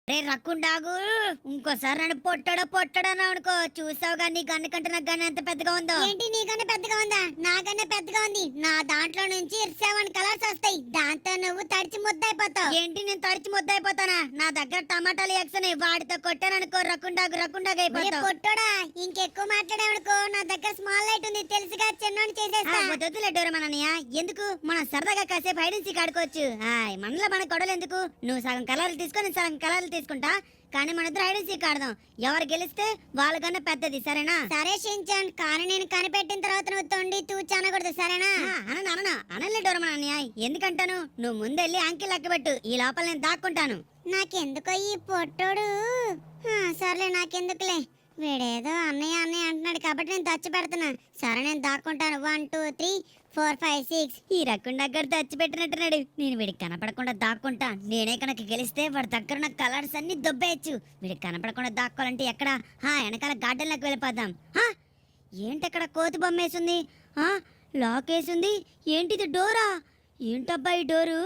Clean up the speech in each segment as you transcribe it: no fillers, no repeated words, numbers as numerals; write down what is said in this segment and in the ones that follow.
రే రక్కుండాగు ఇంకోసారి నన్ను పొట్టడని అనుకో. చూసావుగా నీ గన్ను కంటే నా గన్ను ఎంత పెద్దగా ఉందో. ఏంటి నీకన్నా పెద్దగా ఉందా? నాకన్నా పెద్దగా ఉంది. నా దాంట్లో నుంచి 7 కలర్స్ వస్తాయి. దాంతో నువ్వు తడిచి ముద్దైపోతావు. ఏంటి నేను తడిచి ముద్దైపోతానా? నా దగ్గర టమాటాలు ఎక్సనే వాటితో కొట్టాననుకో రక్కుండాగు అయిపోతావు. పొట్టోడా ఇంకెక్కువ మాట్లాడావనుకో నా దగ్గర స్మాల్ లైట్ ఉంది తెలుసుగా, చిన్నోని చేసేస్తా. వద్దులే డోరమనయ్య, ఎందుకు మనం సరదాగా కాసేపు హైడ్ అండ్ సీక్ ఆడుకోవచ్చు. మనలో మన గొడవలు ఎందుకు? నువ్వు సగం కలర్లు తీసుకొని సగం కలర్లు తీసుకుంటా, కానీ మన ఇద్దరు హైడ్ అండ్ సీక్ ఆడదాం. ఎవరు గెలిస్తే వాళ్ళకన్నా పెద్దది, సరేనా? సరే షించాన్, కానీ నేను కనిపెట్టిన తర్వాత నువ్వు తొండి తూచి అనకూడదు, సరేనా? అనలే డోరమనయ్య, ఎందుకంటాను? నువ్వు ముందెళ్ళి అంకిల్ లెక్కబెట్టు, ఈ లోపల నేను దాక్కుంటాను. నాకెందుకో ఈ పొట్టోడు సర్లే నాకెందుకులే, వీడేదో అన్నయ్య అంటున్నాడు కాబట్టి నేను తెచ్చి పెడుతున్నా. సరే నేను దాక్కుంటాను. 1 2 3 4 5 6. ఈ రకుండా దగ్గర తెచ్చిపెట్టినట్టున్నాడు. నేను వీడికి కనపడకుండా దాక్కుంటా. నేనే కనుక గెలిస్తే వాడి దగ్గర ఉన్న కలర్స్ అన్ని దొబ్బేయచ్చు. వీడికి కనపడకుండా దాక్కోవాలంటే ఎక్కడ? వెనకాల గార్డెన్ లోకి వెళ్ళిపోదాం. ఏంటక్కడ కోతి బొమ్మేసింది, లాక్ వేసింది. ఏంటిది డోరా? ఏంటబ్బా ఈ డోరు?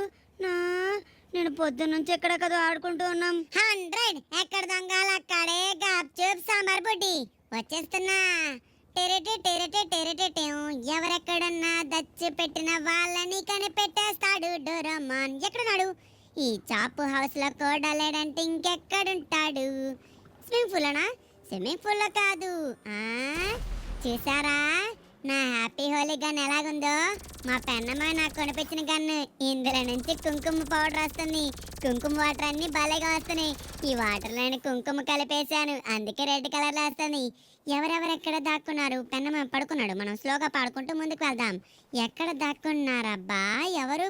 నేను పొద్దున్నుంచి ఎక్కడ కదా ఆడుకుంటూ ఉన్నాం. 100 ఎక్కడ దొంగలు అక్కడే గాప్చూప్ సాంబార్ బుడ్డి వచ్చేస్తున్నా. ఎవరెక్కడున్నా దచ్చి పెట్టిన వాళ్ళని కనిపెట్టేస్తాడు డోరామాన్. ఎక్కడున్నాడు? ఈ చాపు హౌస్ లో కూడా లేడంటే ఇంకెక్కడుంటాడు? స్విమ్మింగ్ పూల్ లోనా? స్విమ్మింగ్ పూల్ లో కాదు. చూసారా నా హ్యాపీ హోలీ గన్ ఎలాగుందో? మా పెన్నమ్మ నాకు కొనిపించిన గన్ను. ఇందులో నుంచి కుంకుమ పౌడర్ వస్తుంది. కుంకుమ వాటర్ అన్ని భలేగా వస్తున్నాయి. ఈ వాటర్ లోని కుంకుమ కలిపేశాను, అందుకే రెడ్ కలర్ లో వస్తుంది. ఎవరెవరెక్కడ దాక్కున్నారు? పెన్నమ్మ పడుకున్నాడు. మనం స్లోగా పాడుకుంటూ ముందుకు వెళ్దాం. ఎక్కడ దాక్కున్నారబ్బా? ఎవరు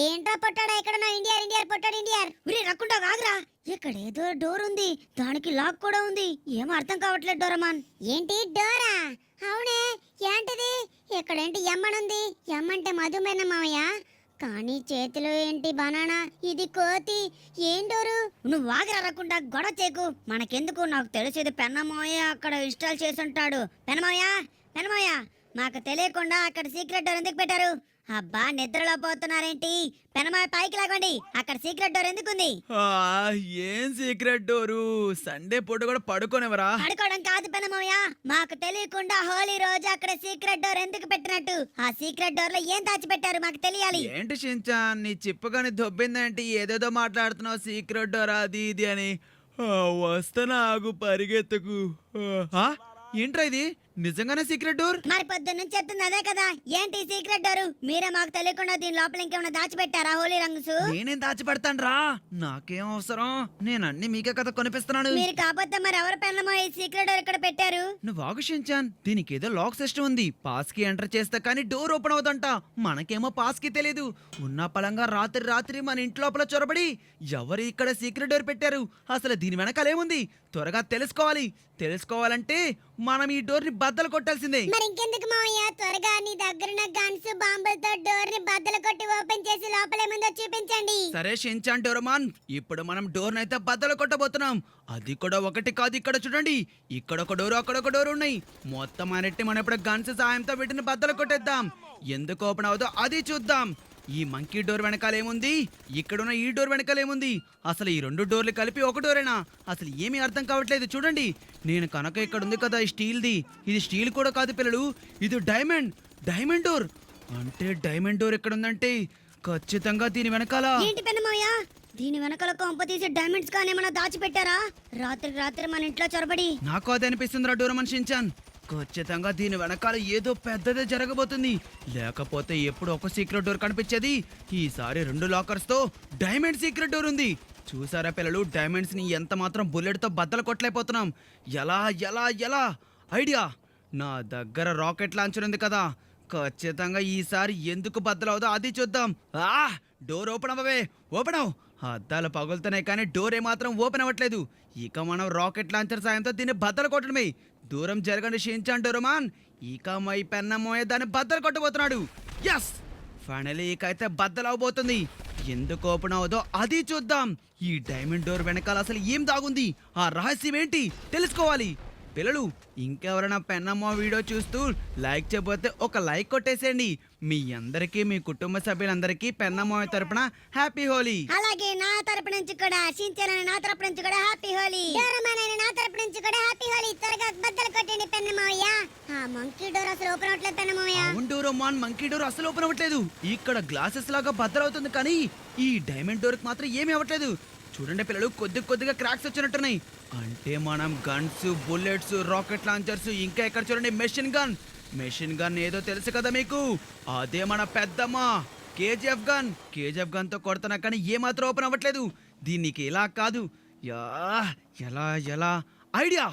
ఏంట్రా పొట్టాడా? ఎక్కడ ఇండియర్ పొట్టాడు ఇండియర్. రక్కుండా కాదురా, ఇక్కడ ఏదో డోర్ ఉంది, దానికి లాక్ కూడా ఉంది. ఏం అర్థం కావట్లేదు డోరమాన్. ఏంటి డోరా? అవునే, ఏంటిది? ఇక్కడేంటి ఎమ్మనుంది? ఎమ్మంటే మధుమేన మావయ్య, కానీ చేతిలో ఏంటి బనానా? ఇది కోతి. ఏం డోరు? నువ్వు వాగిరా రక్కుండా, గొడవ చేకు. మనకెందుకు? నాకు తెలిసేది పెన్నమాయ అక్కడ ఇన్స్టాల్ చేసి ఉంటాడు. పెనమాయ మాకు తెలియకుండా అక్కడ సీక్రెట్ డోర్ ఎందుకు పెట్టారు? అబ్బా నిద్రలో పోతున్నారేంటి? పెనమాయ పైకి లాగండి, అక్కడ సీక్రెట్ డోర్ ఎందుకుంది? ఏం సీక్రెట్ డోరు? సండే పూట కూడా పడుకోనివరా? పడుకోవడం కాదు పెనమాయ, మాకు తెలియకుండా హోలీ రోజు అక్కడ సీక్రెట్ డోర్ ఎందుకు పెట్టినట్టు? ఆ సీక్రెట్ డోర్ లో ఏం దాచిపెట్టారు మాకు తెలియాలి. ఏంటి షించాన్, నీ చిప్పగాని దొబ్బిందేంటి? ఏదేదో మాట్లాడుతున్నావు, సీక్రెట్ డోర్ అది ఇది అని. వస్తానా, ఆగు, పరిగెత్తకు. ఏంట్రా ఇది? నిజంగానే సీక్రెట్ డోర్? మరి పొద్దున్న నుంచి చెప్తుంది అదే కదా. ఏంటి సీక్రెట్ డోర్? మీరే మాకు తెలియకుండా దీని లోపల ఇంకేమైనా దాచిపెట్టారా? హోలీ రంగుసు నేనేం దాచిపెడతాను రా, నాకేం అవసరం? నేను అన్ని మీకే కదా కొనిపిస్తున్నాను. మీరు కాకపోతే మరి ఎవరు పెన్నమో ఈ సీక్రెట్ డోర్ ఇక్కడ పెట్టారు? నువ్వు ఆగుషించాన్, దీనికి ఏదో లాక్ సిస్టమ్ ఉంది. పాస్ కి ఎంటర్ చేస్తే కానీ డోర్ ఓపెన్ అవుదంట. మనకేమో పాస్ కి తెలియదు. ఉన్న పలంగా రాత్రి మన ఇంటి లోపల చొరబడి ఎవరు ఇక్కడ సీక్రెట్ డోర్ పెట్టారు, అసలు దీని వెనకాలేముంది త్వరగా తెలుసుకోవాలంటే మనం ఈ డోర్ ని బద్దలు కొట్టాల్సిందే. మరి ఇంకెందుకు మావయ్య, త్వరగా నీ దగ్గరున్న గన్స్ బాంబులతో డోర్ ని బద్దలు కొట్టి ఓపెన్ చేసి లోపలేముందో చూపించండి. సరే షించాన్ డోరమాన్, ఇప్పుడు మనం డోర్ నైతే బద్దలు కొట్టబోతున్నాం. అది కూడా ఒకటి కాదు, ఇక్కడ చూడండి, ఇక్కడ ఒక డోరు అక్కడ ఒక డోరు ఉన్నాయి. మొత్తం అన్నిటి మనం ఇప్పుడు గన్స్ సాయంతో వీటిని బద్దలు కొట్టేద్దాం. ఎందుకు ఓపెన్ అవుదో అది చూద్దాం. ఈ మంకీ డోర్ వెనకాల ఏముంది, ఇక్కడున్న ఈ డోర్ వెనకాల ఏముంది? అసలు ఈ 2 డోర్లు కలిపి ఒక డోరేనా? అసలు ఏమీ అర్థం కావట్లేదు. చూడండి, నేను కనుక ఇక్కడ ఉంది కదా ఈ స్టీల్ది, ఇది స్టీల్ కూడా కాదు పిల్లలు, ఇది డైమండ్ డోర్. అంటే డైమండ్ డోర్ ఎక్కడ ఉందంటే ఖచ్చితంగా దీని వెనకాల. ఏంటి పెన్నమోయ, దీని వెనకాల కొంప తీసి డైమండ్స్ కానీ ఏమైనా దాచిపెట్టారా? రాత్రి మన ఇంట్లో చొరబడి. నాకు అది అనిపిస్తుందిరా డోరమన్ షించాన్, ఖచ్చితంగా దీని వెనకాల ఏదో పెద్దదే జరగబోతుంది. లేకపోతే ఎప్పుడు ఒక సీక్రెట్ డోర్ కనిపించేది, ఈసారి 2 లాకర్స్ తో డైమండ్ సీక్రెట్ డోర్ ఉంది. చూసారా పిల్లలు, డైమండ్స్ ని ఎంత మాత్రం బుల్లెట్ తో బద్దలు కొట్టలేకపోతున్నాం. ఎలా ఐడియా, నా దగ్గర రాకెట్ లాంచర్ ఉంది కదా, ఖచ్చితంగా ఈసారి ఎందుకు బద్దలవుదో అది చూద్దాం. డోర్ ఓపెన్ అవ్వు. అద్దాలు పగులుతున్నాయి కానీ డోర్ ఏమాత్రం ఓపెన్ అవ్వట్లేదు. ఇక మనం రాకెట్ లాంచర్ సాయంతో దీన్ని బద్దలు కొట్టడమే. దూరం జరగండి షించాన్ డోరమాన్. ఇక మై పెన్నమోయ దాన్ని బద్దలు కొట్టబోతున్నాడు. ఎస్, ఫైనలీ ఇక అయితే బద్దలు అవబోతుంది. ఎందుకు ఓపెన్ అవదో అది చూద్దాం. ఈ డైమండ్ డోర్ వెనకాల అసలు ఏం దాగుంది, ఆ రహస్యం ఏంటి తెలుసుకోవాలి. పిల్లలు ఇంకెవరైనా పెన్నమ్మ వీడియో చూస్తూ లైక్ చేయకపోతే ఒక లైక్ కొట్టేసేయండి. మీ అందరికీ మీ కుటుంబ సభ్యులందరికీ పెన్నమ్మ తరపున హ్యాపీ హోలీ. అలాగే నా తరపు నుంచి కూడా షించాన్ నా తరపు నుంచి కూడా హ్యాపీ హోలీ. డోరేమాన్ నా తరపు నుంచి కూడా హ్యాపీ హోలీ. త్వరగా బద్దలు కొట్టండి పెన్నమావయ్య. ఆ మంకీ డోర్ అసలు ఓపెన్ అవట్లేదు పెన్నమావయ్య. అవును డోరేమాన్, మంకీ డోర్ అసలు ఓపెన్ అవ్వట్లేదు. ఇక్కడ గ్లాసెస్ లాగా బద్దలవుతుంది కానీ ఈ డైమండ్ డోర్ కి మాత్రం ఏమీ అవ్వట్లేదు. చూడండి పిల్లలు, కొద్దిగా క్రాక్స్ వచ్చినట్టున్నాయి. అంటే మనం గన్స్, బుల్లెట్స్, రాకెట్ లాంచర్స్, ఇంకా ఇక్కడ చూడండి మెషిన్ గన్ ఏదో తెలుసు కదా మీకు, అదే మన పెద్దమ్మ కేజీఎఫ్ గన్ తో కొడుతున్నా కానీ ఏమాత్రం ఓపెన్ అవ్వట్లేదు. దీనికి ఇలా కాదు, ఎలా ఐడియా.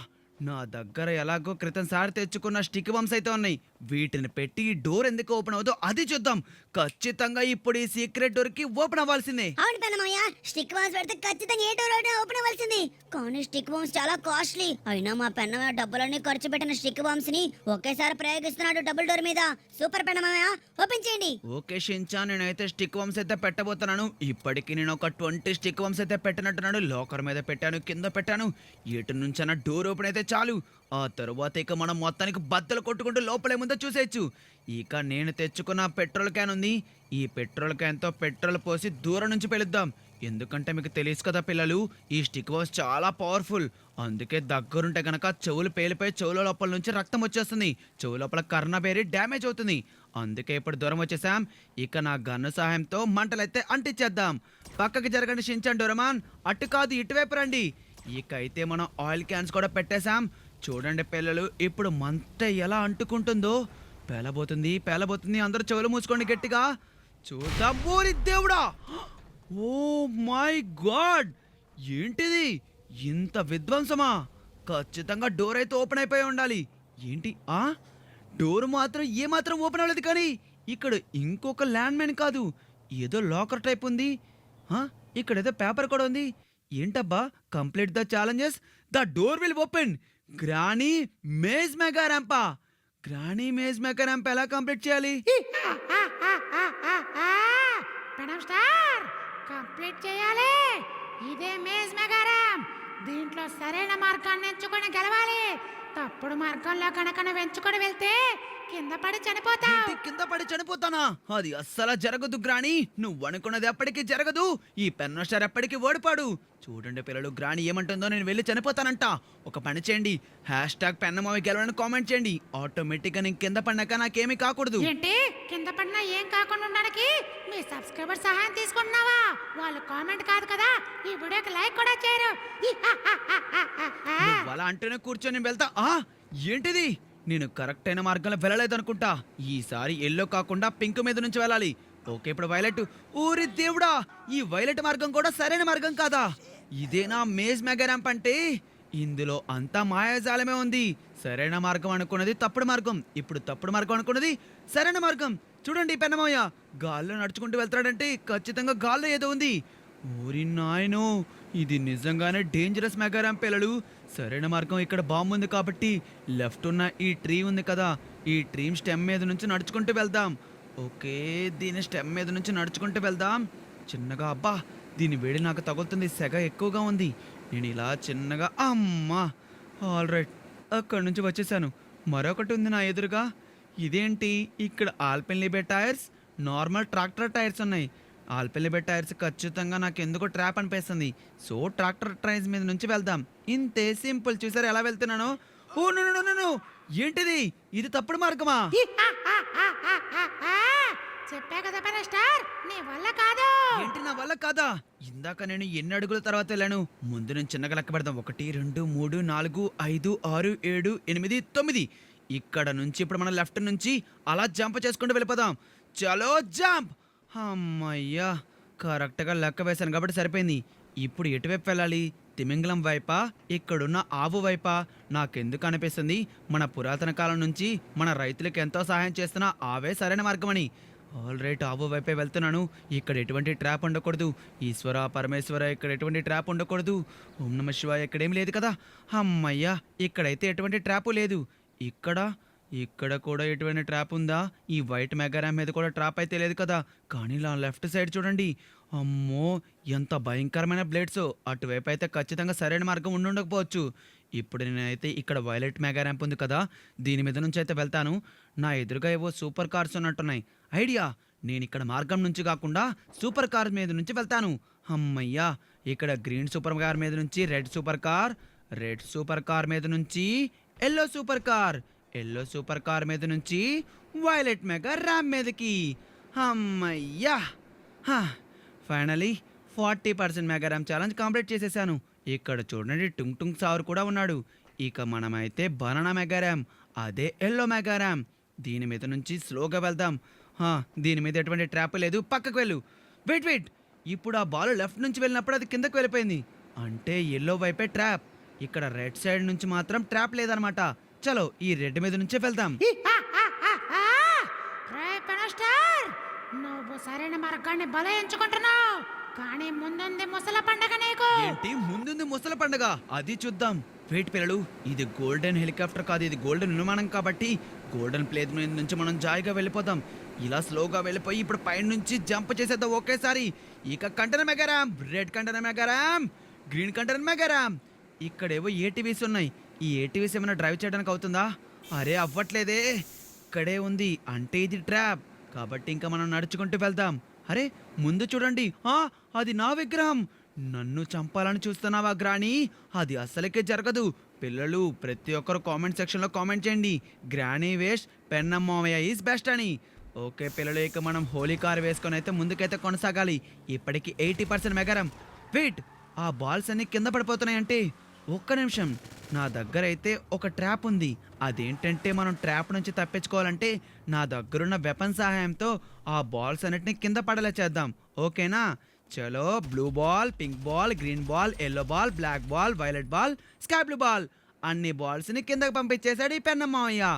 నా దగ్గర ఎలాగో క్రితం సారి తెచ్చుకున్న స్టిక్ బాంబ్స్ అయితే ఉన్నాయి. వీటిని పెట్టి ఈ డోర్ ఎందుకు ఓపెన్ అవుతుందో అది చూద్దాం. ఖచ్చితంగా ఇప్పుడు ఈ సీక్రెట్ డోర్ కి ఓపెన్ అవ్వాల్సిందే. అవును పెన్నమావయ్య, స్టిక్ బాంబ్స్ పెడితే ఖచ్చితంగా ఏ డోర్ ఓపెన్ అవ్వాల్సింది. కానీ స్టిక్ బాంబ్స్ చాలా కాస్ట్లీ. అయినా మా పెన్నమయ్య డబ్బులన్నీ ఖర్చు పెట్టిన స్టిక్ బాంబ్స్ ని ఒకేసారి ప్రయోగిస్తున్నాడు డబుల్ డోర్ మీద. సూపర్ పెన్నమయ్య, ఓపెన్ చేయండి. ఓకే షించాన్, నేనైతే స్టిక్ బాంబ్స్ అయితే పెట్టబోతున్నాను. ఇప్పటికి నేను ఒక 20 స్టిక్ బాంబ్స్ అయితే పెట్టినట్టున్నాను. లాకర్ మీద పెట్టాను, కింద పెట్టాను. ఎటు నుంచైనా డోర్ ఓపెన్ అయితే చాలు. ఆ తరువాత ఇక మనం మొత్తానికి బద్దలు కొట్టుకుంటూ లోపలేముందో చూసేయచ్చు. ఇక నేను తెచ్చుకున్న పెట్రోల్ క్యాన్ ఉంది. ఈ పెట్రోల్ క్యాన్తో పెట్రోల్ పోసి దూరం నుంచి పెలుద్దాం. ఎందుకంటే మీకు తెలియదు కదా పిల్లలు, ఈ స్టిక్ బాంబ్స్ చాలా పవర్ఫుల్. అందుకే దగ్గరుంటే గనక చెవులు పేలిపోయి చెవుల లోపల నుంచి రక్తం వచ్చేస్తుంది. చెవు లోపల కర్ణ బేరి డ్యామేజ్ అవుతుంది. అందుకే ఇప్పుడు దూరం వచ్చేసాం. ఇక నా గన్ను సహాయంతో మంటలైతే అంటించేద్దాం. పక్కకి జరగండి షించాన్, డోరేమాన్ అటు కాదు ఇటువైపు రండి. ఇక అయితే మనం ఆయిల్ క్యాన్స్ కూడా పెట్టేశాం. చూడండి పిల్లలు, ఇప్పుడు మంట ఎలా అంటుకుంటుందో. పేలబోతుంది. అందరూ చెవులు మూసుకోండి గట్టిగా. చూద్దాం. ఓరి దేవుడా, ఓ మై గాడ్, ఏంటిది ఇంత విధ్వంసమా? ఖచ్చితంగా డోర్ అయితే ఓపెన్ అయిపోయి ఉండాలి. ఏంటి డోర్ మాత్రం ఏమాత్రం ఓపెన్ అవ్వలేదు. కానీ ఇక్కడ ఇంకొక ల్యాండ్ మైన్ కాదు, ఏదో లాకర్ టైప్ ఉంది. ఇక్కడ ఏదో పేపర్ కూడా ఉంది. ఏంటబ్బా, complete the challenges, the door will open. Granny maze mega ramp ఎలా కంప్లీట్ చేయాలి? కంప్లీట్ చేయాలి. ఇదే మేజ్ మెగారాం. దీంట్లో సరైన మార్గాన్ని ఎంచుకొని గెలవాలి. తప్పుడు మార్గంలో కనుక వెంచుకొని వెళ్తే కింద పడి చనిపోతానా? అది అస్సలు జరగదు గ్రానీ. నువ్వు అనుకున్నది ఎప్పటికీ జరగదు. ఈ పెన్నోస్టార్ ఎప్పటికీ ఓడిపాడు. చూడండి పిల్లలు, గ్రానీ ఏమంటుందో, నేను వెళ్ళి చనిపోతానంట. ఒక పని చేయండి, #పెన్నమావి గెలవని కామెంట్ చేయండి. ఆటోమేటిక్ గా నేను కింద పడినాక నాకేమీ కాకూడదు. ఏంటి, కింద పడినా ఏం కాకుండా ఉండడానికి మీ సబ్స్క్రైబర్ సహాయం తీసుకుంటున్నావా? వాళ్ళు కామెంట్ కాదు కదా, ఈ వీడియోకి లైక్ కూడా చేయరు. నువ్వు అలా అంటేనే కూర్చొని వెళ్తా. ఏంటిది, నేను కరెక్ట్ అయిన మార్గంలో వెళ్ళలేదనుకుంటా. ఈసారి ఎల్లో కాకుండా పింక్ మీద నుంచి వెళ్ళాలి. ఓకే, ఇప్పుడు వైలెట్. ఊరి దేవుడా, ఈ వైలెట్ మార్గం కూడా సరైన మార్గం కాదా? ఇదేనా మేజ్ మెగా ర్యాంప్ అంటే? ఇందులో అంతా మాయాజాలమే ఉంది. సరైన మార్గం అనుకున్నది తప్పుడు మార్గం, ఇప్పుడు తప్పుడు మార్గం అనుకున్నది సరైన మార్గం. చూడండి పెన్నమయ్య గాల్లో నడుచుకుంటూ వెళ్తాడంటే ఖచ్చితంగా గాల్లో ఏదో ఉంది. ఊరి నాయనో, ఇది నిజంగానే డేంజరస్ మెగా ర్యాంప్ పిల్లలు. సరైన మార్గం ఇక్కడ బాంబు ఉంది కాబట్టి లెఫ్ట్ ఉన్న ఈ ట్రీ ఉంది కదా, ఈ ట్రీ స్టెమ్ మీద నుంచి నడుచుకుంటూ వెళ్దాం. ఓకే, దీని స్టెమ్ మీద నుంచి నడుచుకుంటూ వెళ్దాం చిన్నగా. అబ్బా, దీని వేడి నాకు తగులుతుంది, సెగ ఎక్కువగా ఉంది. నేను ఇలా చిన్నగా, అమ్మా, ఆల్ రైట్, అక్కడి నుంచి వచ్చేసాను. మరొకటి ఉంది నా ఎదురుగా. ఇదేంటి, ఇక్కడ Alpenliebe tyres, normal tractor tyres ఉన్నాయి. ఆల్పెన్లీబే టైర్స్ ఖచ్చితంగా నాకు ఎందుకో ట్రాప్ అనిపిస్తుంది. సో ట్రాక్టర్ టైర్స్ మీద నుంచి వెళ్దాం. ఇంతే సింపుల్. చూసారు ఎలా వెళ్తున్నాను? ఓ నో, ఏంటిది, ఇది తప్పుడు మార్గమా? చెప్పా కదా స్టార్, నీ వల్ల కాదు. ఏంటి నా వల్ల కాదా? ఇందాక నేను ఎన్ని అడుగుల తర్వాత వెళ్ళాను? ముందు నుంచి చిన్నగా లెక్క పెడదాం. 1 2 3 4 5 6 7 8 9. ఇక్కడ నుంచి ఇప్పుడు మనం లెఫ్ట్ నుంచి అలా జంప్ చేసుకుంటూ వెళ్ళిపోదాం. చలో జంప్. అమ్మయ్యా, కరెక్ట్గా లెక్క వేశాను కాబట్టి సరిపోయింది. ఇప్పుడు ఎటువైపు వెళ్ళాలి? తిమింగలం వైపా, ఇక్కడున్న ఆవు వైపా? నాకెందుకు అనిపిస్తుంది మన పురాతన కాలం నుంచి మన రైతులకు ఎంతో సహాయం చేస్తున్న ఆవే సరైన మార్గమని. ఆల్ రైట్, ఆవు వైపే వెళ్తున్నాను. ఇక్కడ ఎటువంటి ట్రాప్ ఉండకూడదు. ఈశ్వర పరమేశ్వర, ఇక్కడ ఎటువంటి ట్రాప్ ఉండకూడదు. ఓం నమ శివాయ, ఇక్కడేం లేదు కదా. అమ్మయ్యా, ఇక్కడైతే ఎటువంటి ట్రాపు లేదు. ఇక్కడ కూడా ఎటువంటి ట్రాప్ ఉందా? ఈ వైట్ మెగా ర్యాంప్ మీద కూడా ట్రాప్ అయితే లేదు కదా. కానీ నా లెఫ్ట్ సైడ్ చూడండి, అమ్మో, ఎంత భయంకరమైన బ్లేడ్స్. అటువైపు అయితే ఖచ్చితంగా సరైన మార్గం ఉండుండకపోవచ్చు. ఇప్పుడు నేనైతే ఇక్కడ వైలెట్ మెగా ర్యాంప్ ఉంది కదా, దీని మీద నుంచి అయితే వెళ్తాను. నా ఎదురుగా ఏవో సూపర్ కార్స్ ఉన్నట్టున్నాయి. ఐడియా, నేను ఇక్కడ మార్గం నుంచి కాకుండా సూపర్ కార్ మీద నుంచి వెళ్తాను. అమ్మయ్యా, ఇక్కడ గ్రీన్ సూపర్ కార్ మీద నుంచి red super car, red super car మీద నుంచి yellow super car, yellow super car మీద నుంచి వైలెట్ మెగా ర్యాంప్ మీదకి. అమ్మయ్యా, finally 40% mega ramp challenge complete చేసేసాను. ఇక్కడ చూడండి, టుంగ్ టుంగ్ సార్ కూడా ఉన్నాడు. ఇక మనమైతే బనానా మెగా ర్యాంప్, అదే ఎల్లో మెగా ర్యాంప్, దీని మీద నుంచి స్లోగా వెళ్దాం. దీని మీద ఎటువంటి ట్రాప్ లేదు, పక్కకు వెళ్ళు. వెయిట్ వెయిట్, ఇప్పుడు ఆ బాల్ లెఫ్ట్ నుంచి వెళ్ళినప్పుడు అది కిందకు వెళ్ళిపోయింది, అంటే ఎల్లో వైపే ట్రాప్. ఇక్కడ రెడ్ సైడ్ నుంచి మాత్రం ట్రాప్ లేదనమాట. చలో ఈ రెడ్ మీద నుంచే వెళ్దాం. రే పెనస్టార్, నువ్వు సరైన మార్గాన్ని బలం ఎంచుకుంటున్నావు, కానీ ముందుంది ముసల పండగ నీకు. ఏంటి ముందుంది ముసల పండగ? అది చూద్దాం. వెయిట్ పిల్లలు, ఇది గోల్డెన్ హెలికాప్టర్ కాదు, ఇది గోల్డెన్ విమానం కాబట్టి గోల్డెన్ ప్లేస్ మీద నుంచి మనం జాయిగా వెళ్ళిపోతాం. ఇలా స్లోగా వెళ్ళిపోయి ఇప్పుడు పైన నుంచి జంప్ చేసేద్దాం ఒకేసారి. ఇక container mega ramp, red container mega ramp, green container mega ramp. ఇక్కడేవో ఏటీవీస్ ఉన్నాయి. ఈ ఏటీవీస్ ఏమైనా డ్రైవ్ చేయడానికి అవుతుందా? అరే అవ్వట్లేదే, ఇక్కడే ఉంది, అంటే ఇది ట్రాప్ కాబట్టి ఇంకా మనం నడుచుకుంటూ వెళ్దాం. అరే ముందు చూడండి, అది నా విగ్రహం. నన్ను చంపాలని చూస్తున్నావా గ్రానీ? అది అస్సలకే జరగదు. పిల్లలు ప్రతి ఒక్కరు కామెంట్ సెక్షన్లో కామెంట్ చేయండి, గ్రానీ వేస్ట్ పెన్నమ్మయ్య ఈజ్ బెస్ట్ అని. ఓకే పిల్లలు, ఇక మనం హోలీ కార్ వేసుకొని అయితే ముందుకైతే కొనసాగాలి. ఇప్పటికి 80% మెగారం. వెయిట్, ఆ బాల్స్ అన్ని కింద పడిపోతున్నాయంటే ఒక్క నిమిషం, నా దగ్గర అయితే ఒక ట్రాప్ ఉంది. అదేంటంటే మనం ట్రాప్ నుంచి తప్పించుకోవాలంటే నా దగ్గరున్న వెపన్ సహాయంతో ఆ బాల్స్ అన్నిటిని కింద పడేలా చేద్దాం. ఓకేనా? చలో, blue ball, pink ball, green ball, yellow ball, black ball, violet ball, sky blue ball, అన్ని బాల్స్ని కిందకి పంపించేశాడు ఈ పెన్నమ్మయ్య.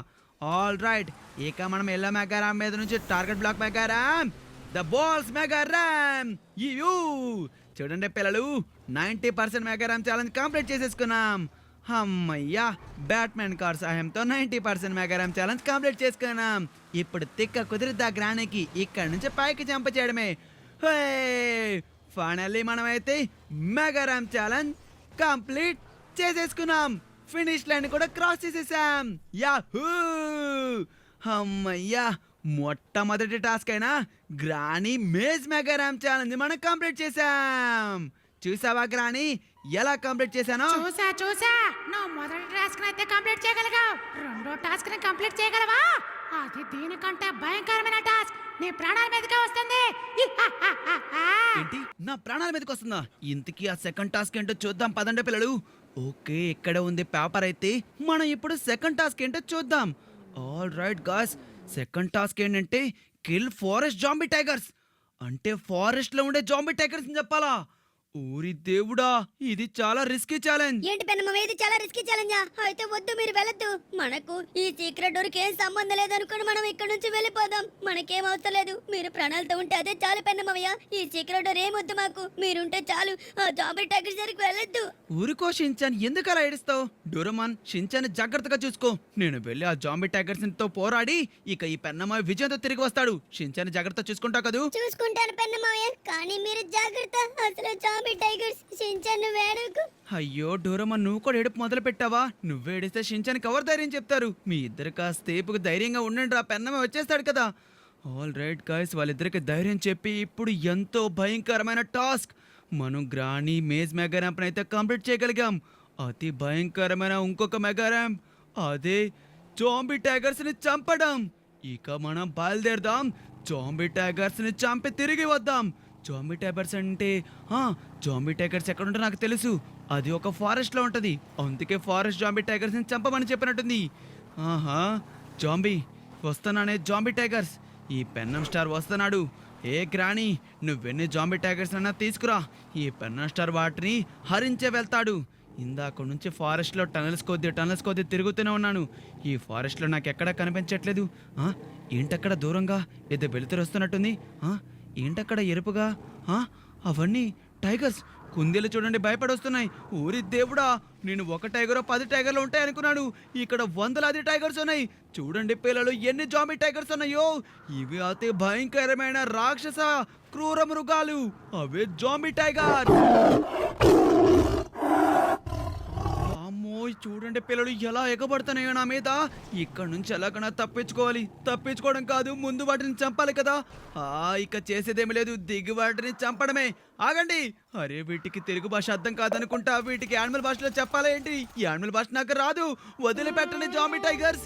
ఆల్ రైట్, ఇక మనం ఎల్లో మెగా ర్యాంప్ మీద నుంచి target block mega ramp, the balls mega ramp. చూడండి పిల్లలు, 90% మెగా ర్యాంప్ ఛాలెంజ్ కంప్లీట్ చేసేసుకున్నాం. అమ్మయ్యా, బ్యాట్మెన్ కార్ సహాయంతో 90% మెగా ర్యాంప్ ఛాలెంజ్ కంప్లీట్ చేసుకున్నాం. ఇప్పుడు తిక్క కుదిరిద్దా గ్రానికి, ఇక్కడ నుంచి పైకి జంప్ చేయడమే. ఫైనల్లీ మనమైతే మెగా ర్యాంప్ ఛాలెంజ్ కంప్లీట్ చేసేసుకున్నాం. ఫినిష్ లైన్ కూడా క్రాస్ చేసేసాం. యాహూ! అమ్మయ్యా, మొట్టమొదటి టాస్క్ అయినా granny maze mega ramp challenge మనం కంప్లీట్ చేసాం. చూసావా గ్రానీ ఎలా కంప్లీట్ చేశానో? చూసా, నువ్వు మొదటి టాస్క్ అయితే కంప్లీట్ చేయగలిగావు, రెండో టాస్క్ ని కంప్లీట్ చేయగలవా? అది దీనికంటే భయంకరమైన టాస్క్, నీ ప్రాణాల మీదకే వస్తుంది. ఏంటి, నా ప్రాణాల మీదకి వస్తుందా? ఇంతకీ ఆ సెకండ్ టాస్క్ ఏంటో చూద్దాం పదండి పిల్లలు. ఓకే, ఇక్కడ ఉంది పేపర్. అయితే మనం ఇప్పుడు సెకండ్ టాస్క్ ఏంటో చూద్దాం. All right guys, second task ఏంటంటే కిల్ ఫారెస్ట్ జాంబీ టైగర్స్. అంటే ఫారెస్ట్ లో ఉండే జాంబీ టైగర్స్ అని చెప్పాలా? ఊరి దేవుడా, ఇది చాలా రిస్కీ ఛాలెంజ్. ఏంటి పెన్నమ్మ, ఇది చాలా రిస్కీ ఛాలెంజా? అయితే వద్దు, మీరు వెళ్ళొద్దు. మనకు ఈ సీక్రెట్ డోర్కి ఏం సంబంధం లేదనుకుని మనం ఇక్కడ నుంచి వెళ్ళిపోదాం. మనకేం అవసరం లేదు, మీరు ప్రాణాలతో ఉంటే అదే చాలు పెన్నమ్మయ్య. ఈ సీక్రెట్ డోర్ ఏమొద్దు మాకు, మీరుంటే చాలు. ఆ జాంబీ టైగర్స్ దగ్గరికి వెళ్ళొద్దు. ఊరుకో షించాన్, ఎందుకు అలా ఏడుస్తావు? డోరేమాన్, షించాన్ జాగ్రత్తగా చూసుకో. నేను వెళ్ళి ఆ జాంబీ టైగర్స్ తో పోరాడి ఇక ఈ పెన్నమ్మ విజయంతో తిరిగి వస్తాడు. షించాన్ జాగ్రత్త చూసుకుంటా కదూ? చూసుకుంటాను పెన్నమావయ్య, కానీ మీరు జాగ్రత్త. అసలు జాంబీ టైగర్స్ షించాన్ వేడుకు. అయ్యో డోరేమాన్, నువ్వు కూడా ఏడుపు మొదలు పెట్టావా? నువ్వు ఏడిస్తే షించాన్కి ఎవరు ధైర్యం చెప్తారు? మీ ఇద్దరు కాసేపుకు ధైర్యంగా ఉండండి రా, పెన్నమ్మ వచ్చేస్తాడు కదా. ఆల్ రైట్ గాయ్స్, వాళ్ళిద్దరికి ధైర్యం చెప్పి ఇప్పుడు ఎంతో భయంకరమైన టాస్క్, మనం గ్రానీ మేజ్ మెగా ర్యాంప్ అయితే కంప్లీట్ చేయగలిగాం. అతి భయంకరమైన ఇంకొక మెగా ర్యాంప్, అదే జాంబీ టైగర్స్ ని చంపడం. ఇక మనం బయలుదేరదాం, జాంబీ టైగర్స్ ని చంపి తిరిగి వద్దాం. జాంబీ టైగర్స్ అంటే జాంబీ టైగర్స్ ఎక్కడ ఉంటో నాకు తెలుసు, అది ఒక ఫారెస్ట్ లో ఉంటది. అందుకే ఫారెస్ట్ జాంబీ టైగర్స్ ని చంపమని చెప్పినట్టుంది. జాంబీ వస్తున్నానే, జాంబీ టైగర్స్. ఈ పెన్నం స్టార్ వస్తున్నాడు. ఏ గ్రానీ, నువ్వెన్ని జాంబీ టైగర్స్ అన్నా తీసుకురా, ఈ పెన్నం స్టార్ వాటిని హరించే వెళ్తాడు. ఇందాక నుంచి ఫారెస్ట్లో టనల్స్ కొద్దీ తిరుగుతూనే ఉన్నాను. ఈ ఫారెస్ట్లో నాకు ఎక్కడా కనిపించట్లేదు. ఏంటక్కడ దూరంగా ఏదో వెలుతురు వస్తున్నట్టుంది. ఏంటక్కడ ఎరుపుగా? అవన్నీ టైగర్స్. కుందేలు చూడండి భయపడొస్తున్నాయి. ఊరి దేవుడా, నేను ఒక టైగర్ 10 టైగర్లు ఉంటాయి అనుకున్నాను. ఇక్కడ వందలాది టైగర్స్ ఉన్నాయి. చూడండి పిల్లలు, ఎన్ని జాంబీ టైగర్స్ ఉన్నాయో. ఇవి అతి భయంకరమైన రాక్షస క్రూర మృగాలు. అవే జాంబీ టైగర్. అమ్మోయ్, చూడండి పిల్లలు ఎలా ఎగబడుతున్నాయో నా మీద. ఇక్కడ నుంచి ఎలాగైనా తప్పించుకోవాలి. తప్పించుకోవడం కాదు, ముందు వాటిని చంపాలి కదా. ఇక చేసేదేమి లేదు, దిగి వాటిని చంపడమే. ఆగండి. అరే, వీటికి తెలుగు భాష అర్థం కాదనుకుంటా. వీటికి యానిమల్ భాషలో చెప్పాలా ఏంటి? ఈ యానిమల్ భాష నాకు రాదు. వదిలిపెట్టండి జాంబీ టైగర్స్.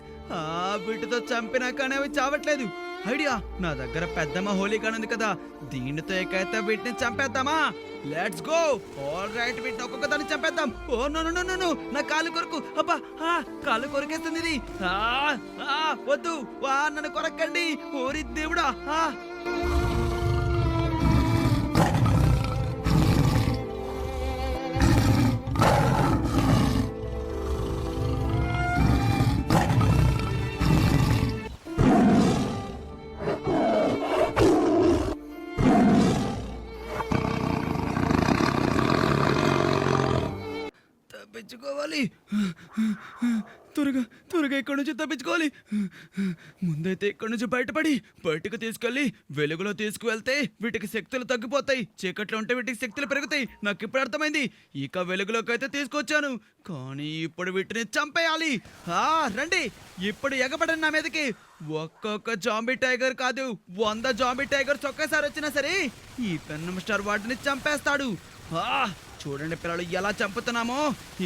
వీటితో చంపినా కానీ అవి చావట్లేదు. ఐడియా, నా దగ్గర పెద్దమ్మ హోలీ గన్ ఉంది కదా, దీనితో ఏకైతే వీటిని చంపేద్దామా? Let's go. ఆల్ రైట్, వీటిని ఒక్కొక్కదాన్ని చంపేద్దాం. Oh no no no no, నా కాలు కొరకు. అబ్బా, కాలు కొరికేస్తుంది ఇది. వద్దు, నన్ను కొరకండి. ఓరి దేవుడా. తప్పించుకోవాలి. త్వరగా త్వరగా ఇక్కడి నుంచి తప్పించుకోవాలి. ముందైతే ఇక్కడి నుంచి బయటకు తీసుకెళ్ళి వెలుగులో తీసుకువెళ్తే వీటికి శక్తులు తగ్గిపోతాయి. చీకట్లో ఉంటే వీటికి శక్తులు పెరుగుతాయి. నాకు ఇప్పుడు అర్థమైంది. ఇక వెలుగులోకి అయితే తీసుకొచ్చాను, కానీ ఇప్పుడు వీటిని చంపేయాలి. రండి, ఇప్పుడు ఎగబడండి నా మీదకి. ఒక్కొక్క జాంబీ టైగర్ కాదు, 100 జాంబీ టైగర్స్ ఒకేసారి వచ్చినా సరే ఈ పెన్నం స్టార్ వాటిని చంపేస్తాడు. చూడండి పిల్లలు, ఎలా చంపుతున్నామో.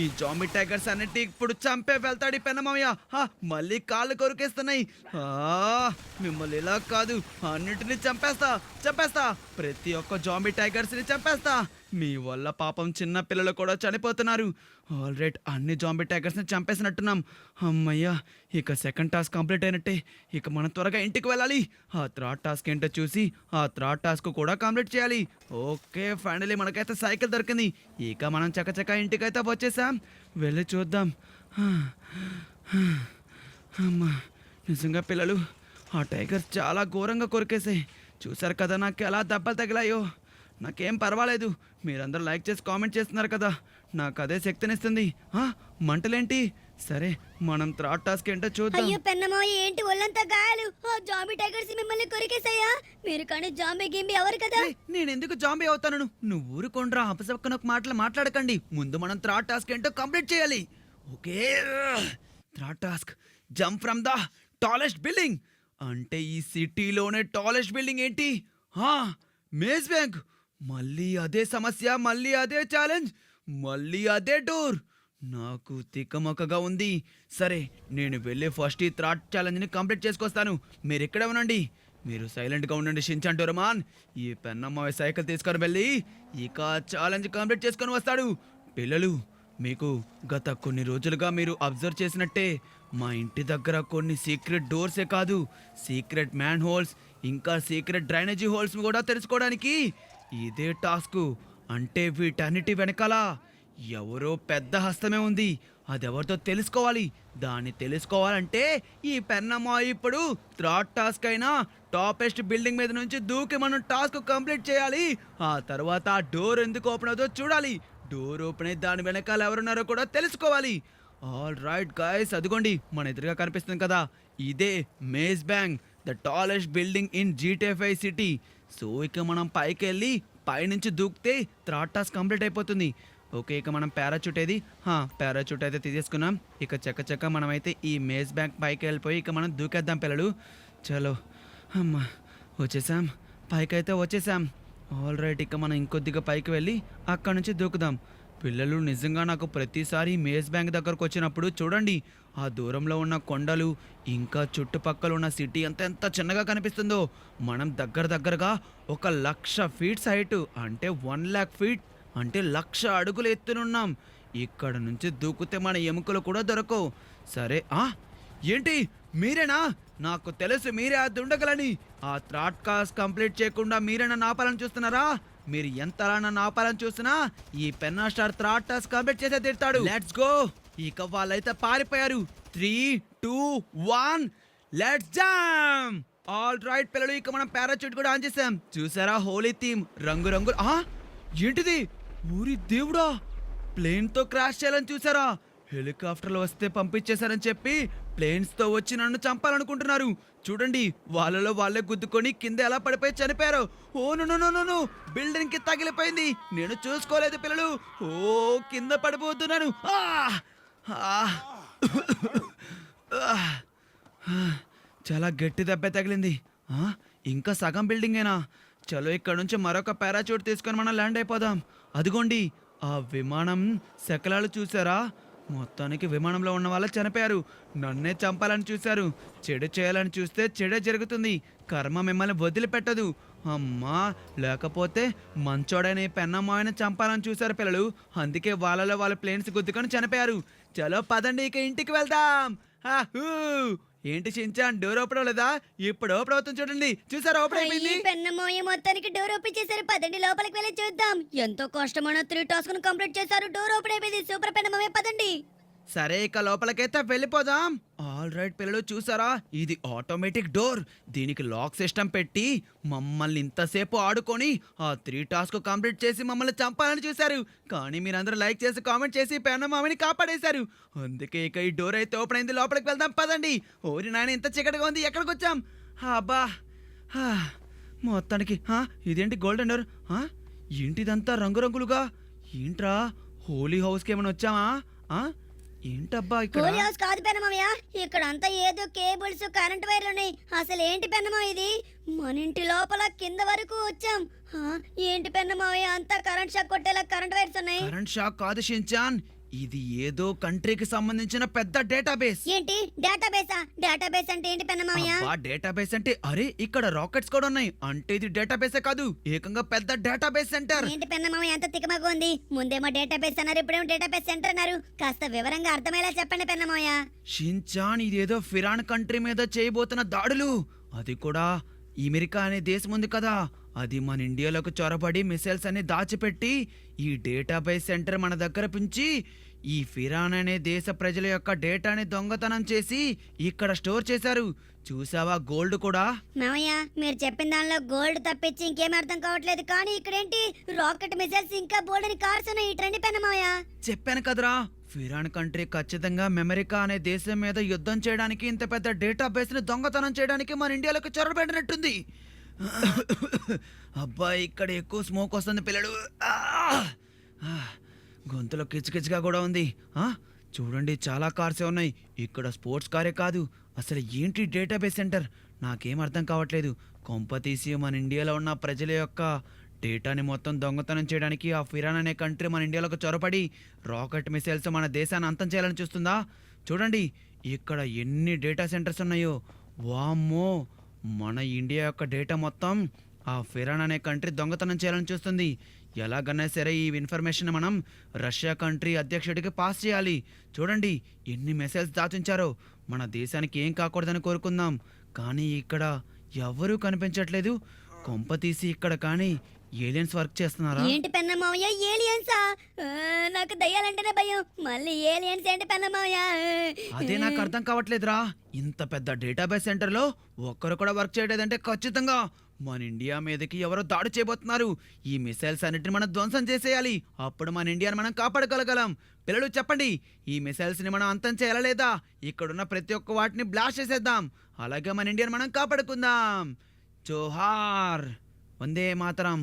ఈ జాంబీ టైగర్స్ అన్నిటి ఇప్పుడు చంపే వెళ్తాడు ఈ పెన్నమామయ్య. మళ్ళీ కాళ్ళు కొరికేస్తున్నాయి. మిమ్మల్ని ఇలా కాదు, అన్నిటిని చంపేస్తా. ప్రతి ఒక్క జాంబీ టైగర్స్ ని చంపేస్తా. మీ వల్ల పాపం చిన్న పిల్లలు కూడా చనిపోతున్నారు. ఆల్ రైట్, అన్ని జాంబీ టైగర్స్ ని చంపేసినట్టున్నాం. అమ్మయ్యా, ఇక సెకండ్ టాస్క్ కంప్లీట్ అయినట్టే. ఇక మనం త్వరగా ఇంటికి వెళ్ళాలి. ఆ థర్డ్ టాస్క్ ఏంటో చూసి ఆ థర్డ్ టాస్క్ కూడా కంప్లీట్ చేయాలి. ఓకే, ఫైనలీ మనకైతే సైకిల్ దొరికింది. ఇక మనం చకచక ఇంటికైతే వచ్చేసాం. వెళ్ళి చూద్దాం. అమ్మా, నిజంగా పిల్లలు, ఆ టైగర్స్ చాలా ఘోరంగా కొరికేసాయి. చూసారు కదా నాకు ఎలా దెబ్బలు తగిలాయో. నాకేం పర్వాలేదు, మీరందరూ లైక్ చేసి కామెంట్ చేస్తున్నారు కదా, నాకు అదే శక్తినిస్తుంది. మంటలేంటి? సరే, మనం థర్డ్ టాస్క్ ఏంటో చూద్దాం. అయ్యో పెన్నమామయ్య, ఏంటి ఒళ్ళంతా గాయాలు? జాంబీ టైగర్స్ మిమ్మల్ని కొరికేసాయా? మీరు కానీ జాంబీ గింబీ ఎవరు కదా. నేను ఎందుకు జాంబీ అవుతాను? నువ్వు ఊరుకోండ్రా, అపసపక్కన మాటలు మాట్లాడకండి. ముందు మనం థర్డ్ టాస్క్ ఏంటో కంప్లీట్ చేయాలి. Okay, third task, jump from the tallest building. అంటే ఈ సిటీలోనే టాలెస్ట్ బిల్డింగ్ ఏంటి? Maze bank. మళ్ళీ అదే సమస్య, మళ్ళీ అదే ఛాలెంజ్, మళ్ళీ అదే డోర్. నాకు తిక్కమక్కగా ఉంది. సరే, నేను వెళ్ళి ఫస్ట్ ఈ థర్డ్ ఛాలెంజ్ని కంప్లీట్ చేసుకొస్తాను. మీరు ఇక్కడే ఉండండి. మీరు సైలెంట్గా ఉండండి షిన్చాన్ డోరేమాన్. ఈ పెన్నమ్మ సైకిల్ తీసుకొని వెళ్ళి ఇక ఛాలెంజ్ కంప్లీట్ చేసుకొని వస్తాడు. పిల్లలు, మీకు గత కొన్ని రోజులుగా మీరు అబ్జర్వ్ చేసినట్టే మా ఇంటి దగ్గర కొన్ని సీక్రెట్ డోర్సే కాదు, సీక్రెట్ మ్యాన్ హోల్స్, ఇంకా సీక్రెట్ డ్రైనేజీ హోల్స్ కూడా తెలుసుకోవడానికి ఇదే టాస్క్. అంటే వీటన్నిటి వెనకాల ఎవరో పెద్ద హస్తమే ఉంది. అదెవరితో తెలుసుకోవాలి. దాన్ని తెలుసుకోవాలంటే ఈ పెన్నమ్మ ఇప్పుడు థర్డ్ టాస్క్ అయినా టాపెస్ట్ బిల్డింగ్ మీద నుంచి దూకి మనం టాస్క్ కంప్లీట్ చేయాలి. ఆ తర్వాత ఆ డోర్ ఎందుకు ఓపెన్ అవుతుందో చూడాలి. డోర్ ఓపెన్ అయి దాని వెనకాల ఎవరున్నారో కూడా తెలుసుకోవాలి. ఆల్ రైట్ గైస్, అదిగోండి మన ఎదురుగా కనిపిస్తుంది కదా, ఇదే maze bank, the tallest building in GTA 5 city. So ఇక మనం పైకి వెళ్ళి పైనుంచి దూకితే థర్డ్ టాస్క్ కంప్లీట్ అయిపోతుంది. ఓకే, ఇక మనం పారాచూట్ ఏది? పారాచూట్ అయితే తీసేసుకున్నాం. ఇక చక్క మనమైతే ఈ మేజ్ బ్యాంక్ పైకి వెళ్ళిపోయి ఇక మనం దూకేద్దాం పిల్లలు. చలో, అమ్మా, వచ్చేసాం, పైకి అయితే వచ్చేసాం. ఆల్ రైట్, ఇక మనం ఇంకొద్దిగా పైకి వెళ్ళి అక్కడ నుంచి దూకుదాం. పిల్లలు, నిజంగా నాకు ప్రతిసారి మేజ్ బ్యాంక్ దగ్గరకు వచ్చినప్పుడు చూడండి, ఆ దూరంలో ఉన్న కొండలు ఇంకా చుట్టుపక్కల ఉన్న సిటీ అంతా ఎంత చిన్నగా కనిపిస్తుందో. మనం దగ్గరగా 1,00,000 ఫీట్స్ హైట్, అంటే 1,00,000 ఫీట్, అంటే 1,00,000 అడుగులు ఎత్తునున్నాం. ఇక్కడ నుంచి దూకితే మన ఎముకలు కూడా దొరకవు. సరే, ఏంటి మీరేనా? నాకు తెలుసు మీరే ఆ దుండగలని. ఆ థర్డ్ టాస్క్ కంప్లీట్ చేయకుండా మీరేనా నాపాలని చూస్తున్నారా? మీరు ఎంతలా నన్ను ఆపాలని చూసినా ఈ Penna star third task complete చేసే తిడతాడు. Let's go. ఇక వాళ్ళైతే పారిపోయారు. 3, 2, 1, లెట్స్ జంప్. ఆల్ రైట్ పిల్లలు, ఇక మనం పారాచూట్ కూడా ఆన్ చేసాం. చూసారా, హోలీ థీమ్, రంగురంగులు. ఏంటిది? ఊరి దేవుడా, ప్లేన్తో క్రాష్ చేయాలని చూసారా? హెలికాప్టర్లు వస్తే పంపించేశారని చెప్పి ప్లేన్స్తో వచ్చి నన్ను చంపాలనుకుంటున్నారు. చూడండి, వాళ్ళలో వాళ్ళే గుద్దుకొని కింద ఎలా పడిపోయి చనిపోయారు. ఓ నో, బిల్డింగ్ కి తగిలిపోయింది. నేను చూసుకోలేదు పిల్లలు. ఓ కింద పడిపోతున్నాను. చాలా గట్టి దెబ్బ తగిలింది. ఇంకా సగం బిల్డింగేనా? చలో ఇక్కడ నుంచి మరొక పారాచూట్ తీసుకొని మనం ల్యాండ్ అయిపోదాం. అదిగోండి, ఆ విమానం శకలాలు చూసారా? మొత్తానికి విమానంలో ఉన్న వాళ్ళు చనిపోయారు. నన్నే చంపాలని చూశారు. చెడు చేయాలని చూస్తే చెడే జరుగుతుంది. కర్మ మిమ్మల్ని వదిలిపెట్టదు. అమ్మా, లేకపోతే మంచోడైన ఈ పెన్నమ్మాయిని చంపాలని చూశారు పిల్లలు. అందుకే వాళ్ళలో వాళ్ళ ప్లేన్స్ గుద్దుకొని చనిపోయారు. చలో పదండి, ఇక ఇంటికి వెళ్దాం. ఆహూ! ఏంటి షించాన్, డోర్ ఓపెన్ అవ్వలేదా? ఇప్పుడు ఓపెన్ అవుతుంది చూడండి. చూసారా, ఓపెన్ అయిపోయింది. పెన్నమోయ మొత్తానికి డోర్ ఓపెన్ చేశారు. పదండి లోపలికి వెళ్ళి చూద్దాం. ఎంతో కష్టమైన 3 టాస్క్ కంప్లీట్ చేశారు. డోర్ ఓపెన్ అయిపోయింది. సూపర్ పెన్నమోయ, పదండి. సరే, ఇక లోపలికైతే వెళ్ళిపోదాం. ఆల్ రైట్ పిల్లలు, చూసారా? ఇది ఆటోమేటిక్ డోర్. దీనికి లాక్ సిస్టమ్ పెట్టి మమ్మల్ని ఇంతసేపు ఆడుకొని ఆ 3 టాస్క్ కంప్లీట్ చేసి మమ్మల్ని చంపాలని చూశారు. కానీ మీరందరూ లైక్ చేసి కామెంట్ చేసి పెన్నమామిని కాపాడేశారు. అందుకే ఇక ఈ డోర్ అయితే ఓపెన్ అయింది. లోపలికి వెళ్దాం పదండి. ఓరి నాయన, ఇంత చీకటిగా ఉంది. ఎక్కడికి వచ్చాం? అబ్బా, మొత్తానికి ఇదేంటి గోల్డెన్ డోర్? ఏంటిదంతా రంగురంగులుగా? ఏంట్రా, హోలీ హౌస్కి ఏమైనా వచ్చామా? ఏంటబ్బా ఇక్కడ? హోలీ హౌస్ కాదు పెన్నమయ్య, ఇక్కడ అంతా ఏదో కేబుల్స్, కరెంట్ వైర్లు ఉన్నాయి. అసలు ఏంటి పెన్నమో ఇది? మన ఇంటి లోపల కింద వరకు వచ్చాం. ఏంటి పెన్నమయ్య, అంతా కరెంట్ షాక్ కొట్టేలా కరెంట్ వైర్స్ ఉన్నాయి. కరెంట్ షాక్ కాదు షించాన్, ఇది ఏదో కంట్రీకి సంబంధించిన పెద్ద డేటాబేస్. ఏంటి డేటాబేసా? డేటాబేస్ అంటే ఏంటి పెన్నమయ్య? డేటాబేస్ అంటే అరే, ఇక్కడ రాకెట్స్ కూడా ఉన్నాయి. అంటే ఇది డేటాబేసే కాదు, ఏకంగా పెద్ద డేటాబేస్ సెంటర్. ఏంటి పెన్నమయ్య, అంత తికమగా ఉంది? ముందేమో డేటాబేస్ అన్నారు, ఇప్పుడేమో డేటాబేస్ సెంటర్ అన్నారు. కాస్త వివరంగా అర్థమయ్యేలా చెప్పండి పెన్నమయ్య. షించాన్, ఇదేదో ఫిరాన్ కంట్రీ మీద చేయబోతున్న దాడులు. అది కూడా అమెరికా అనే దేశం ఉంది కదా, అది మన ఇండియాలోకి చొరబడి మిసైల్స్ అన్ని దాచిపెట్టి ఈ డేటాబేస్ సెంటర్ మన దగ్గర పెంచి ఈ ఫిరాన్ అనే దేశ ప్రజల యొక్క డేటాని దొంగతనం చేసి ఇక్కడ స్టోర్ చేశారు. చూసావా, గోల్డ్ కూడా. మామయ్య, మీరు చెప్పిన దానిలో గోల్డ్ తప్పించి ఇంకేం అర్థం కావట్లేదు. కానీ ఇక్కడేంటి రాకెట్ మిసైల్స్, ఇంకా బోల్డని కార్స్ ఉన్నాయి. ఇట్రండి పెన్నమయ్య. చెప్పాను కదరా, ఫిరాన్ కంట్రీ ఖచ్చితంగా అమెరికా అనే దేశం మీద యుద్ధం చేయడానికి ఇంత పెద్ద డేటాబేస్ ని దొంగతనం చేయడానికి మన ఇండియాలోకి చొరబడినట్టుంది. అబ్బాయి, ఇక్కడ ఎక్కువ స్మోక్ వస్తుంది పిల్లలు. గొంతులో కిచకిచగా కూడా ఉంది. చూడండి, చాలా కార్సే ఉన్నాయి. ఇక్కడ స్పోర్ట్స్ కారే కాదు. అసలు ఏంటి డేటాబేస్ సెంటర్? నాకేం అర్థం కావట్లేదు. కొంప తీసి మన ఇండియాలో ఉన్న ప్రజల యొక్క డేటాని మొత్తం దొంగతనం చేయడానికి ఆ ఫిరాన్ అనే కంట్రీ మన ఇండియాలోకి చొరబడి రాకెట్ మిసైల్స్ మన దేశాన్ని అంతం చేయాలని చూస్తుందా? చూడండి, ఇక్కడ ఎన్ని డేటా సెంటర్స్ ఉన్నాయో. వామ్మో, మన ఇండియా యొక్క డేటా మొత్తం ఆ ఫిరాన్ అనే కంట్రీ దొంగతనం చేయాలని చూస్తుంది. ఎలాగన్నా సరే ఈ ఇన్ఫర్మేషన్ మనం రష్యా కంట్రీ అధ్యక్షుడికి పాస్ చేయాలి. చూడండి, ఎన్ని మెసేజ్ దాచుంచారో. మన దేశానికి ఏం కాకూడదని కోరుకుందాం. కానీ ఇక్కడ ఎవరూ కనిపించట్లేదు. కొంప తీసి ఇక్కడ కానీ ఏలియన్స్ వర్క్ చేస్తున్నారా? ఏంటి పెన్నమావయ్య, ఏలియన్సా? నాకు దయ్యాలంటేనే భయం. మళ్ళీ ఏలియన్స్ ఏంటి పెన్నమావయ్య? అదే నాకు అర్థం కావట్లేదురా. ఇంత పెద్ద డేటాబేస్ సెంటర్లో ఒక్కరు కూడా వర్క్ చేయలేదంటే ఖచ్చితంగా మన ఇండియా మీదకి ఎవరో దాడి చేయబోతున్నారు. ఈ మిసైల్స్ అన్నిటిని మనం ధ్వంసం చేసేయాలి. అప్పుడు మన ఇండియాని మనం కాపాడగలగలం. పిల్లలు చెప్పండి, ఈ మిసైల్స్ ని మనం అంతం చేయాలా లేదా? ఇక్కడున్న ప్రతి ఒక్క వాటిని బ్లాస్ట్ చేసేద్దాం. అలాగే మన ఇండియాని మనం కాపాడుకుందాం. జోహార్, వందే మాతరం.